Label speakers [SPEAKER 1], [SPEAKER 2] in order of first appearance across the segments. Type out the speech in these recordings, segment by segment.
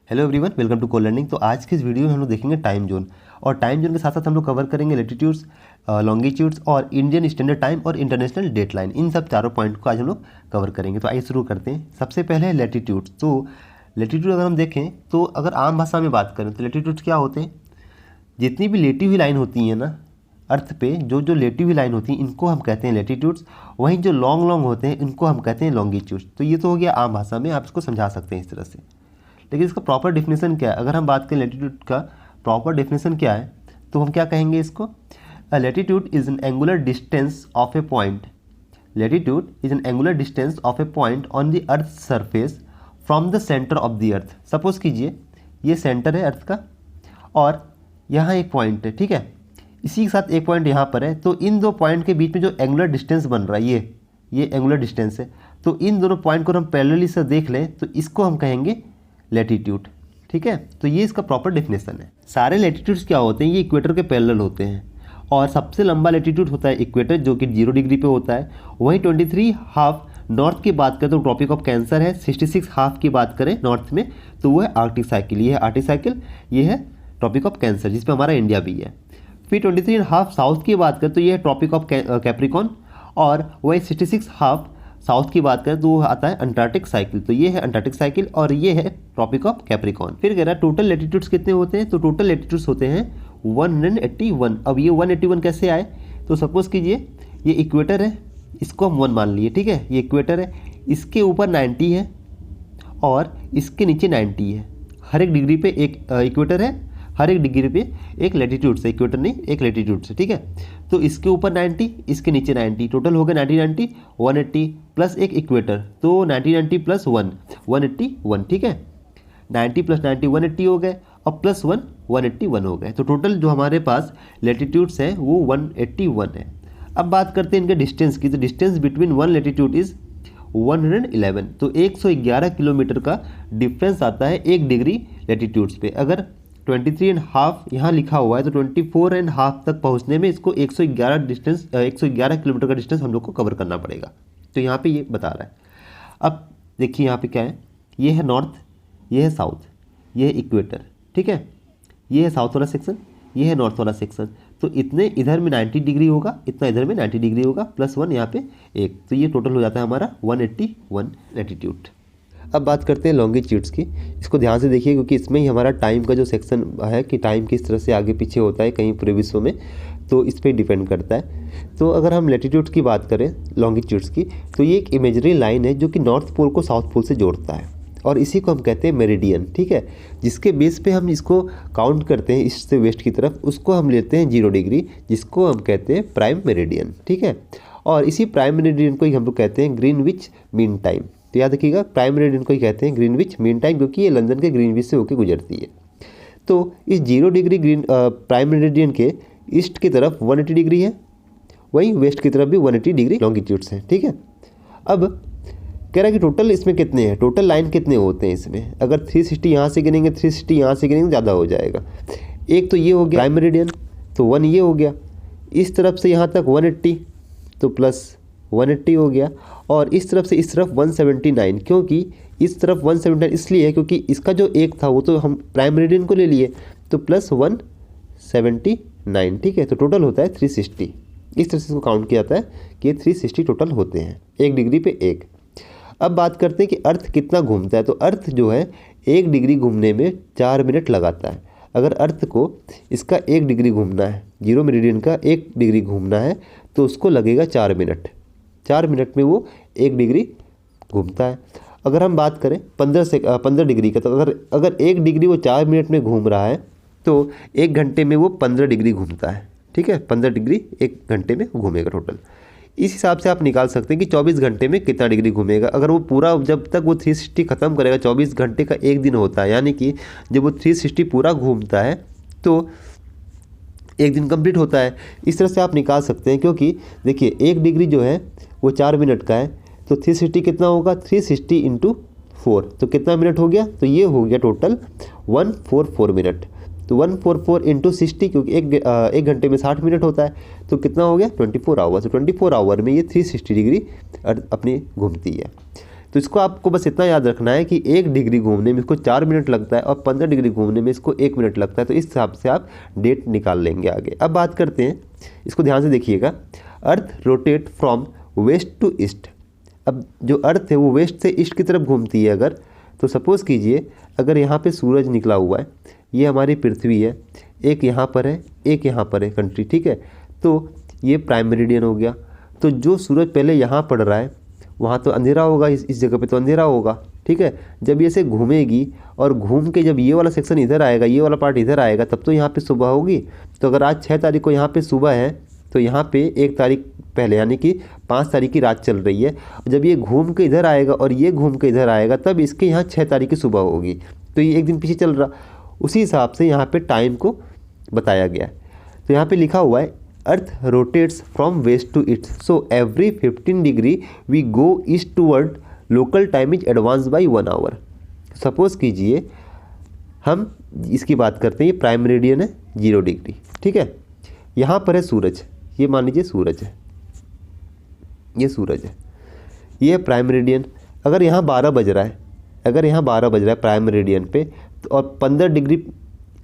[SPEAKER 1] Hello everyone, welcome to coal learning. तो आज की इस वीडियो में हम लोग देखेंगे टाइम जोन, और टाइम जोन के साथ साथ हम लोग कवर करेंगे लैटिट्यूड्स, लॉन्गिट्यूड्स और इंडियन स्टैंडर्ड टाइम और इंटरनेशनल डेट लाइन। इन सब चारों पॉइंट को आज हम लोग कवर करेंगे। तो आइए शुरू करते हैं। सबसे पहले है लैटिट्यूड्स। तो लैटिट्यूड अगर हम देखें तो अगर आम भाषा में बात करें तो लैटिट्यूड्स क्या होते हैं? जितनी भी लेटी हुई लाइन होती हैं ना अर्थ पे, जो लेटी हुई लाइन होती हैं इनको हम कहते हैं लैटिट्यूड्स। वहीं जो लॉन्ग होते हैं इनको हम कहते हैं लॉन्गिट्यूड्स। तो ये तो हो गया आम भाषा में, आप इसको समझा सकते हैं इस तरह से। लेकिन इसका प्रॉपर डेफिनेशन क्या है? अगर हम बात करें लैटिट्यूड का प्रॉपर डेफिनेशन क्या है तो हम क्या कहेंगे इसको? A latitude is an angular distance of a point. Latitude is an angular distance of a point on the earth surface from the centre of the earth. Suppose कीजिए ये सेंटर है अर्थ का और यहाँ एक पॉइंट है, ठीक है। इसी के साथ एक पॉइंट यहाँ पर है। तो इन दो पॉइंट के बीच में जो एंगुलर डिस्टेंस बन रहा है ये एंगुलर डिस्टेंस है। तो इन दोनों पॉइंट को हम पैरेलली से देख लें तो इसको हम कहेंगे लैटिट्यूड, ठीक है। तो ये इसका प्रॉपर डेफिनेशन है। सारे लैटिट्यूड्स क्या होते हैं? ये इक्वेटर के पैरेलल होते हैं और सबसे लंबा लैटिट्यूड होता है इक्वेटर जो कि 0 डिग्री पे होता है। वहीं 23 हाफ नॉर्थ की बात करें तो ट्रॉपिक ऑफ कैंसर है। 66 हाफ की बात करें नॉर्थ में तो वो है आर्कटिक साइकिल। ये है आर्कटिक साइकिल, ये है ट्रॉपिक ऑफ कैंसर जिसपे हमारा इंडिया भी है। फिर 23 हाफ साउथ की बात करें तो ये है ट्रॉपिक ऑफ कैप्रिकॉन, और वही 66 हाफ साउथ की बात करें तो वो आता है अंटार्कटिक साइकिल। तो ये है अंटार्कटिक साइकिल और ये है ट्रॉपिक ऑफ कैप्रिकॉन। फिर कह रहा है टोटल लैटिट्यूड्स कितने होते हैं? तो टोटल लैटिट्यूड्स होते हैं 181। अब ये 181 कैसे आए? तो सपोज कीजिए ये इक्वेटर है, इसको हम 1 मान लिए, ठीक है। ये इक्वेटर है, इसके ऊपर 90 है और इसके नीचे 90 है। हर एक डिग्री पे एक इक्वेटर है, हर एक डिग्री पे एक लैटिट्यूड से, इक्वेटर नहीं एक लैटिट्यूड से, ठीक है। तो इसके ऊपर 90, इसके नीचे 90, टोटल हो गया 90 180 प्लस एक इक्वेटर। तो 90 प्लस 1 181, ठीक है। 90 प्लस 90 180 हो गए और प्लस 1 181 हो गए। तो टोटल जो हमारे पास लैटिट्यूड्स हैं वो 181 है। अब बात करते हैं इनके डिस्टेंस की। तो distance between one latitude is 111। तो 111 किलोमीटर का डिफरेंस आता है 1 डिग्री लैटिट्यूड्स पे। अगर 23.5 यहाँ लिखा हुआ है तो 24.5 तक पहुँचने में इसको 111 किलोमीटर का डिस्टेंस हम लोग को कवर करना पड़ेगा। तो यहाँ पे ये बता रहा है। अब देखिए यहाँ पे क्या है, ये है नॉर्थ, ये है साउथ, ये है इक्वेटर, ठीक है। ये है साउथ वाला सेक्शन, ये है नॉर्थ वाला सेक्शन। तो इतने इधर में 90 डिग्री होगा, इतना इधर में 90 डिग्री होगा, प्लस 1 यहाँ पे 1। तो ये टोटल हो जाता है हमारा 181 लैटिट्यूड। अब बात करते हैं लॉन्गिट्यूड्स की। इसको ध्यान से देखिए क्योंकि इसमें ही हमारा टाइम का जो सेक्शन है कि टाइम किस तरह से आगे पीछे होता है कहीं पूरे विश्व में, तो इस पर डिपेंड करता है। तो अगर हम लैटिट्यूड्स की बात करें लॉन्गिट्यूड्स की, तो ये एक इमेजरी लाइन है जो कि नॉर्थ पोल को साउथ पोल से जोड़ता है और इसी को हम कहते हैं मेरिडियन, ठीक है। जिसके बेस पे हम इसको काउंट करते हैं ईस्ट से वेस्ट की तरफ, उसको हम लेते हैं 0 डिग्री, जिसको हम कहते हैं प्राइम मेरिडियन, ठीक है। और इसी प्राइम मेरिडियन को ही हम लोग कहते हैं ग्रीनविच मीन टाइम। तो याद रखिएगा प्राइम मेरिडियन को ही कहते हैं ग्रीनविच मीन टाइम, क्योंकि ये लंदन के ग्रीनविच से होकर गुजरती है। तो इस 0 डिग्री प्राइम मेरिडियन के ईस्ट की तरफ 180 डिग्री है, वहीं वेस्ट की तरफ भी 180 डिग्री लॉन्गिट्यूड्स हैं, ठीक है। अब कह रहा है कि टोटल इसमें कितने हैं, टोटल लाइन कितने होते हैं इसमें? अगर 360 यहाँ से गिनेंगे, 360 यहाँ से गिनेंगे ज़्यादा हो जाएगा। एक तो ये हो गया प्राइम मेरिडियन, तो 1 ये हो गया। इस तरफ से यहाँ तक 180 तो प्लस 180 हो गया, और इस तरफ से इस तरफ 179। क्योंकि इस तरफ 179 इसलिए है क्योंकि इसका जो एक था वो तो हम प्राइम मेरिडियन को ले लिए, तो प्लस 179, ठीक है। तो टोटल होता है 360। इस तरह से इसको काउंट किया जाता है कि ये 360 टोटल होते हैं 1 डिग्री पे 1। अब बात करते हैं कि अर्थ कितना घूमता है। तो अर्थ जो है 1 डिग्री घूमने में 4 मिनट लगाता है। अगर अर्थ को इसका 1 डिग्री घूमना है, 0 मेरिडियन का 1 डिग्री घूमना है, तो उसको लगेगा 4 मिनट। 4 मिनट में वो 1 डिग्री घूमता है। अगर हम बात करें 15 डिग्री का, तो अगर 1 डिग्री वो 4 मिनट में घूम रहा है तो 1 घंटे में वो 15 डिग्री घूमता है, ठीक है। 15 डिग्री 1 घंटे में घूमेगा टोटल। इस हिसाब से आप निकाल सकते हैं कि 24 घंटे में कितना डिग्री घूमेगा। अगर वो पूरा जब तक वो 360 ख़त्म करेगा, 24 घंटे का 1 दिन होता है, यानी कि जब वो 360 पूरा घूमता है तो 1 दिन कंप्लीट होता है। इस तरह से आप निकाल सकते हैं, क्योंकि देखिए 1 डिग्री जो है वो 4 मिनट का है, तो 360 कितना होगा? 360 इंटू 4, तो कितना मिनट हो गया? तो ये हो गया टोटल 144 मिनट। तो 144 इंटू 60, क्योंकि एक घंटे में 60 मिनट होता है, तो कितना हो गया? 24 आवर। तो 24 आवर में ये 360 डिग्री अपनी घूमती है। तो इसको आपको बस इतना याद रखना है कि 1 डिग्री घूमने में इसको 4 मिनट लगता है और 15 डिग्री घूमने में इसको 1 मिनट लगता है। तो इस हिसाब से आप डेट निकाल लेंगे आगे। अब बात करते हैं, इसको ध्यान से देखिएगा, earth rotate from west to east. अब जो अर्थ है वो वेस्ट से ईस्ट की तरफ घूमती है अगर, तो सपोज़ कीजिए अगर यहाँ पे सूरज निकला हुआ है, ये हमारी पृथ्वी है, एक यहाँ पर है, एक यहाँ पर है कंट्री, ठीक है। तो ये प्राइम मेरिडियन हो गया। तो जो सूरज पहले यहाँ पड़ रहा है वहाँ तो अंधेरा होगा, इस जगह पे तो अंधेरा होगा, ठीक है। जब ये से घूमेगी और घूम के जब ये वाला सेक्शन इधर आएगा, ये वाला पार्ट इधर आएगा, तब तो यहाँ पे सुबह होगी। तो अगर आज 6 तारीख को यहाँ पे सुबह है तो यहाँ पे 1 तारीख पहले यानी कि 5 तारीख की रात चल रही है। जब ये घूम के इधर आएगा और ये घूम के इधर आएगा तब इसके यहाँ 6 तारीख की सुबह होगी। तो ये एक दिन पीछे चल रहा, उसी हिसाब से यहाँ पे टाइम को बताया गया है। तो यहाँ पे लिखा हुआ है earth rotates from west to east, so every 15 degree we go east toward local time is advance by 1 hour. Suppose कीजिए हम इसकी बात करते हैं, ये प्राइम मेरिडियन है 0 डिग्री, ठीक है। यहाँ पर है सूरज, ये मान लीजिए सूरज है, ये सूरज है, ये है प्राइम मेरिडियन। अगर यहाँ 12 बज रहा है, अगर यहाँ 12 बज रहा है प्राइम मेरिडियन पे और 15 डिग्री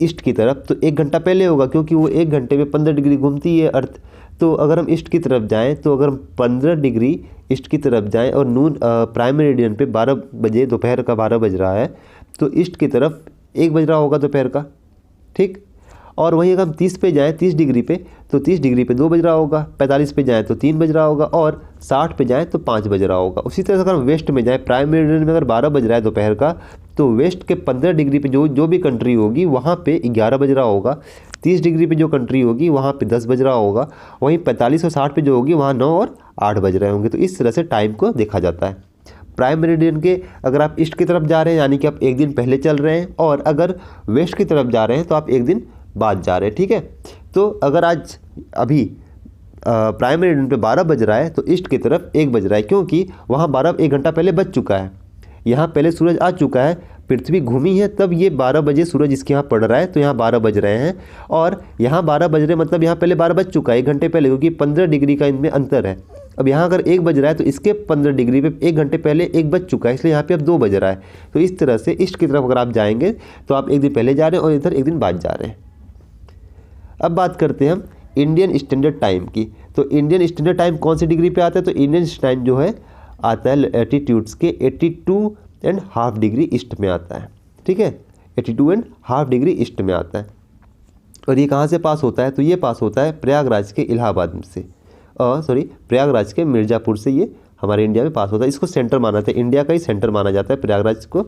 [SPEAKER 1] ईस्ट की तरफ, तो 1 घंटा पहले होगा क्योंकि वो 1 घंटे में 15 डिग्री घूमती है अर्थ। तो अगर हम ईस्ट की तरफ जाएं, तो अगर हम 15 डिग्री ईस्ट की तरफ जाएं और नून प्राइम मेरिडियन पे 12 बजे, दोपहर का 12 बज रहा है, तो ईस्ट की तरफ 1 बज रहा होगा दोपहर का, ठीक। और वहीं अगर हम 30 पे जाएँ, 30 डिग्री पे, तो 30 डिग्री पे 2 बज रहा होगा, 45 पे जाएँ तो 3 बज रहा होगा और 60 पे जाएँ तो 5 बज रहा होगा। उसी तरह से अगर हम वेस्ट में जाएँ, प्राइम मेरिडियन में अगर 12 बज रहा है दोपहर का, तो वेस्ट के 15 डिग्री पे जो भी कंट्री होगी वहाँ पे 11 बज रहा होगा। 30 डिग्री पे जो कंट्री होगी वहाँ पे 10 बज रहा होगा। वहीं 45 और 60 पे जो होगी वहाँ 9 और 8 बज रहे होंगे। तो इस तरह से टाइम को देखा जाता है। प्राइम मेरिडियन के अगर आप ईस्ट की तरफ जा रहे हैं यानी कि आप 1 दिन पहले चल रहे हैं, और अगर वेस्ट की तरफ जा रहे हैं तो आप 1 दिन बाद जा रहे हैं, ठीक है। तो अगर आज अभी प्राइम मेरिडियन पे 12 बज रहा है तो ईस्ट की तरफ 1 बज रहा है, क्योंकि वहाँ 1 घंटा पहले बज चुका है, यहाँ पहले सूरज आ चुका है, पृथ्वी घूमी है, तब ये 12 बजे सूरज इसके यहाँ पड़ रहा है, तो यहाँ 12 बज रहे हैं। और यहाँ 12 बज रहे मतलब यहाँ पहले 12 बज चुका है 1 घंटे पहले, क्योंकि 15 डिग्री का इनमें अंतर है। अब यहाँ अगर 1 बज रहा है तो इसके 15 डिग्री पे 1 घंटे पहले 1 बज चुका है, इसलिए यहाँ पे अब 2 बज रहा है। तो इस तरह से ईस्ट की तरफ अगर आप जाएंगे तो आप 1 दिन पहले जा रहे हैं और इधर 1 दिन बाद जा रहे हैं। अब बात करते हैं हम इंडियन स्टैंडर्ड टाइम की। तो इंडियन स्टैंडर्ड टाइम कौन सी डिग्री पे आता है? तो इंडियन टाइम जो है आता है लैटिट्यूड्स के 82.5 डिग्री ईस्ट में आता है, ठीक है, 82.5 डिग्री ईस्ट में आता है। और ये कहाँ से पास होता है? तो ये पास होता है प्रयागराज के इलाहाबाद से, प्रयागराज के मिर्ज़ापुर से ये हमारे इंडिया में पास होता है। इसको सेंटर माना जाता है, इंडिया का ही सेंटर माना जाता है प्रयागराज को,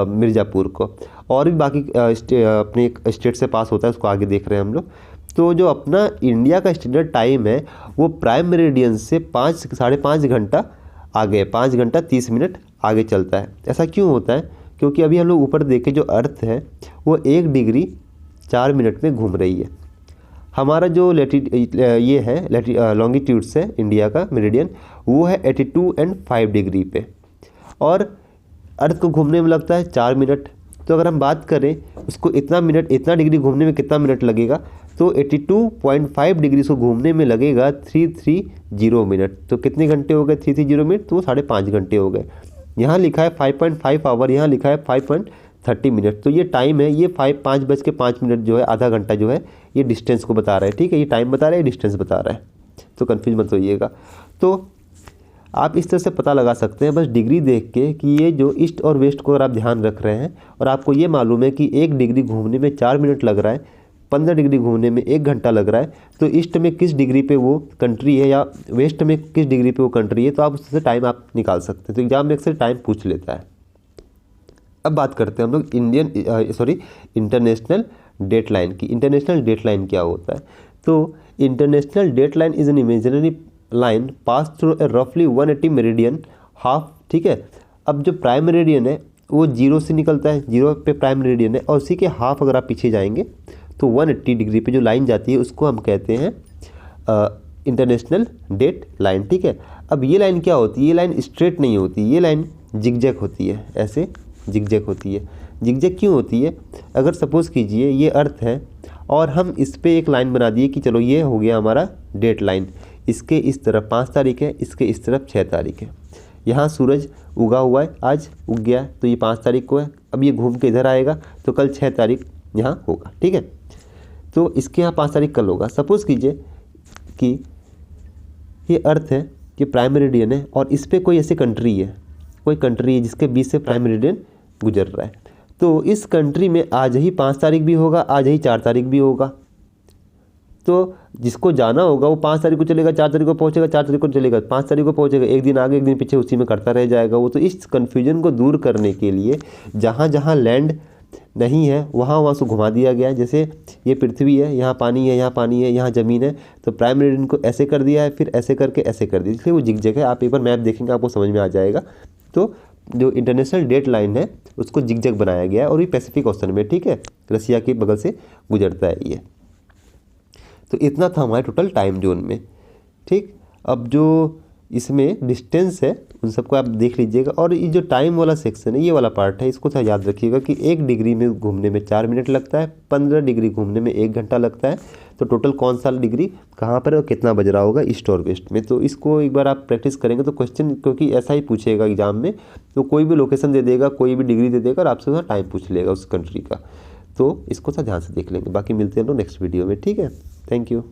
[SPEAKER 1] मिर्ज़ापुर को। और भी बाकी अपने स्टेट से पास होता है, उसको आगे देख रहे हैं हम लोग। तो जो अपना इंडिया का स्टैंडर्ड टाइम है वो प्राइम मेरिडियन से 5-5.5 घंटा आगे, 5 घंटा 30 मिनट आगे चलता है। ऐसा क्यों होता है? क्योंकि अभी हम लोग ऊपर देखें जो अर्थ है वो 1 डिग्री 4 मिनट में घूम रही है। हमारा जो ये है लॉन्गिट्यूड्स है इंडिया का मेरिडियन, वो है 82.5 डिग्री पे, और अर्थ को घूमने में लगता है 4 मिनट। तो अगर हम बात करें उसको इतना डिग्री घूमने में कितना मिनट लगेगा, तो 82.5 डिग्री को घूमने में लगेगा 330 मिनट। तो कितने घंटे हो गए 330 मिनट? तो 5.5 घंटे हो गए। यहाँ लिखा है 5.5 आवर, यहाँ लिखा है 5.30 मिनट। तो ये टाइम है, ये 5:05 जो है, आधा घंटा जो है, ये डिस्टेंस को बता रहा है, ठीक है। ये टाइम बता रहा है, डिस्टेंस बता रहा है, तो कन्फ्यूज मत होइएगा। तो आप इस तरह से पता लगा सकते हैं बस डिग्री देख के कि ये जो ईस्ट और वेस्ट को अगर आप ध्यान रख रहे हैं और आपको ये मालूम है कि 1 डिग्री घूमने में 4 मिनट लग रहा है, 15 डिग्री घूमने में 1 घंटा लग रहा है, तो ईस्ट में किस डिग्री पे वो कंट्री है या वेस्ट में किस डिग्री पे वो कंट्री है, तो आप उससे टाइम आप निकाल सकते हैं। तो एग्जाम में अक्सर टाइम पूछ लेता है। अब बात करते हैं हम लोग इंटरनेशनल डेटलाइन की। इंटरनेशनल डेटलाइन क्या होता है? तो international dateline is an imaginary line pass through a रफली 180 मेरिडियन हाफ, ठीक है। अब जो प्राइम मेरिडियन है वो 0 से निकलता है, 0 पे प्राइम मेरिडियन है, और उसी के हाफ अगर आप पीछे जाएंगे तो 180 डिग्री पे जो लाइन जाती है उसको हम कहते हैं इंटरनेशनल डेट लाइन, ठीक है। अब ये लाइन क्या होती है? ये लाइन स्ट्रेट नहीं होती, ये लाइन जिगजैग होती है, ऐसे जिगजैग होती है। जिगजैग क्यों होती है? अगर सपोज़ कीजिए ये अर्थ है और हम इस पर एक लाइन बना दिए कि चलो ये हो गया हमारा डेट लाइन, इसके इस तरफ 5 तारीख है, इसके इस तरफ 6 तारीख है। यहाँ सूरज उगा हुआ है, आज उग गया है, तो ये 5 तारीख को है। अब ये घूम के इधर आएगा तो कल 6 तारीख यहाँ होगा, ठीक है। तो इसके यहाँ 5 तारीख कल होगा। सपोज़ कीजिए कि ये अर्थ है कि प्राइम मेरिडियन है और इस पर कोई ऐसी कंट्री है, कोई कंट्री है जिसके बीच से प्राइम मेरिडियन गुजर रहा है, तो इस कंट्री में आज ही 5 तारीख भी होगा, आज ही 4 तारीख भी होगा। तो जिसको जाना होगा वो 5 तारीख को चलेगा, 4 तारीख को पहुंचेगा, 4 तारीख को चलेगा, 5 तारीख को पहुंचेगा, एक दिन आगे एक दिन पीछे उसी में करता रह जाएगा वो। तो इस कन्फ्यूजन को दूर करने के लिए जहाँ जहाँ लैंड नहीं है वहाँ वहाँ से घुमा दिया गया है। जैसे ये पृथ्वी है, यहाँ पानी है, यहाँ पानी है, यहाँ ज़मीन है, तो प्राइम मेरिडियन को ऐसे कर दिया है, फिर ऐसे करके ऐसे कर दिया, इसलिए वो जिग है। आप एक बार मैप देखेंगे आपको समझ में आ जाएगा। तो जो इंटरनेशनल डेट लाइन है उसको जिग बनाया गया है और ये पैसिफिक ओशन में, ठीक है, रसिया के बगल से गुजरता है ये। तो इतना था हमारे टोटल टाइम जोन में, ठीक। अब जो इसमें डिस्टेंस है उन सबको आप देख लीजिएगा। और ये जो टाइम वाला सेक्शन है, ये वाला पार्ट है, इसको थोड़ा याद रखिएगा कि 1 डिग्री में घूमने में 4 मिनट लगता है, 15 डिग्री घूमने में 1 घंटा लगता है। तो टोटल कौन सा डिग्री कहाँ पर और कितना बज रहा होगा ईस्ट और वेस्ट में। तो इसको एक बार आप प्रैक्टिस करेंगे तो क्वेश्चन, क्योंकि ऐसा ही पूछेगा एग्जाम में, तो कोई भी लोकेशन दे देगा, कोई भी डिग्री दे देगा और आपसे थोड़ा टाइम पूछ लेगा उस कंट्री का। तो इसको थोड़ा ध्यान से देख लेंगे। बाकी मिलते हैं लोग नेक्स्ट वीडियो में, ठीक है। Thank you.